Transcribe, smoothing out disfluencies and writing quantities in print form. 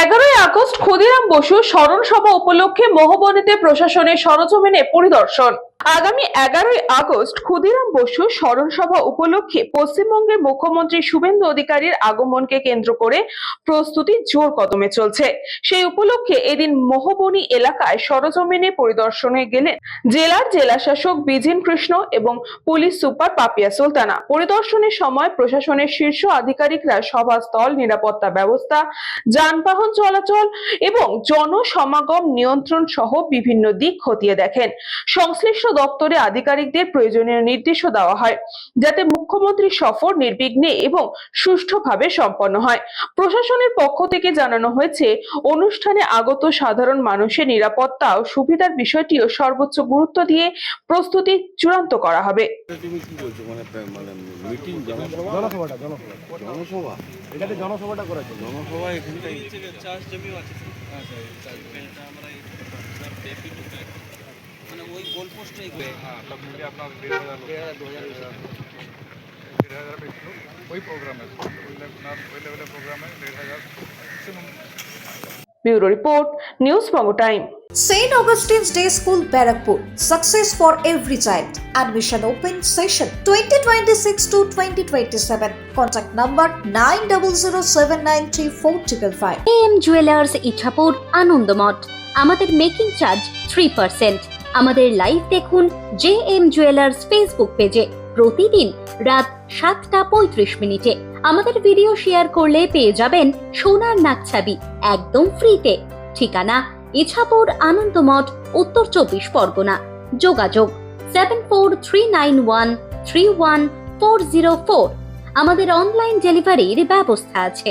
11ই August Khudiram Basu স্মরণ সভা উপলক্ষে মহবনীতে প্রশাসনের সরজমিনে পরিদর্শন। আগামী 11ই আগস্ট ক্ষুদিরাম বসু স্মরণ সভা উপলক্ষে পশ্চিমবঙ্গের মুখ্যমন্ত্রী শুভেন্দু অধিকারীর আগমনকে কেন্দ্র করে প্রস্তুতি জোর কদমে চলছে। সেই উপলক্ষে এদিন মহবনী এলাকায় সরজমিনে পরিদর্শনে গেলেন জেলার জেলাশাসক বিজিন কৃষ্ণ এবং পুলিশ সুপার পাপিয়া সুলতানা। পরিদর্শনের সময় প্রশাসনের শীর্ষ আধিকারিকরা সভাস্থল, নিরাপত্তা ব্যবস্থা, যানবাহন চলাচল এবং জনসমাগম নিয়ন্ত্রণ সহ বিভিন্ন দিক খতিয়ে দেখেন। সংশ্লিষ্ট দপ্তরে আধিকারিকদের প্রয়োজনীয় নির্দেশও দেওয়া হয় যাতে মুখ্যমন্ত্রীর সফর নির্বিঘ্নে এবং সুষ্ঠুভাবে সম্পন্ন হয়। প্রশাসনের পক্ষ থেকে জানানো হয়েছে, অনুষ্ঠানে আগত সাধারণ মানুষের নিরাপত্তা ও সুবিধার বিষয়টিও সর্বোচ্চ গুরুত্ব দিয়ে প্রস্তুতি চূড়ান্ত করা হবে। তুমি কি বলছো মানে মিটিং জনসভা এটাতে জনসভাটা করার জন্য জনসভা এখানটাই চার্জ জমিও আছে এটা আমরা মানে ওই গোল পোস্টে সব মিলিয়ে আপনার 1,500 ওই প্রোগ্রামে ওই লেভেলের প্রোগ্রামে 1,500 maximum. Bureau report, news Banga time. St. Augustine's Day School, Barakpur. Success for every child. Admission open session 2026 to 2027. Contact number 9007934555. AM Jewelers Ichhapur Anandamath. আমাদের মেকিং চার্জ 3%। আমাদের লাইভ দেখুন JM Jewelers ফেসবুক পেজে প্রতিদিন রাত 7:35 আমাদের ভিডিও শেয়ার করলে পেয়ে যাবেন সোনার নাকছাবি একদম ফ্রিতে। ঠিকানা ইছাপুর আনন্দমঠ, উত্তর 24 পরগনা। যোগাযোগ 7439131404। আমাদের অনলাইন ডেলিভারির ব্যবস্থা আছে।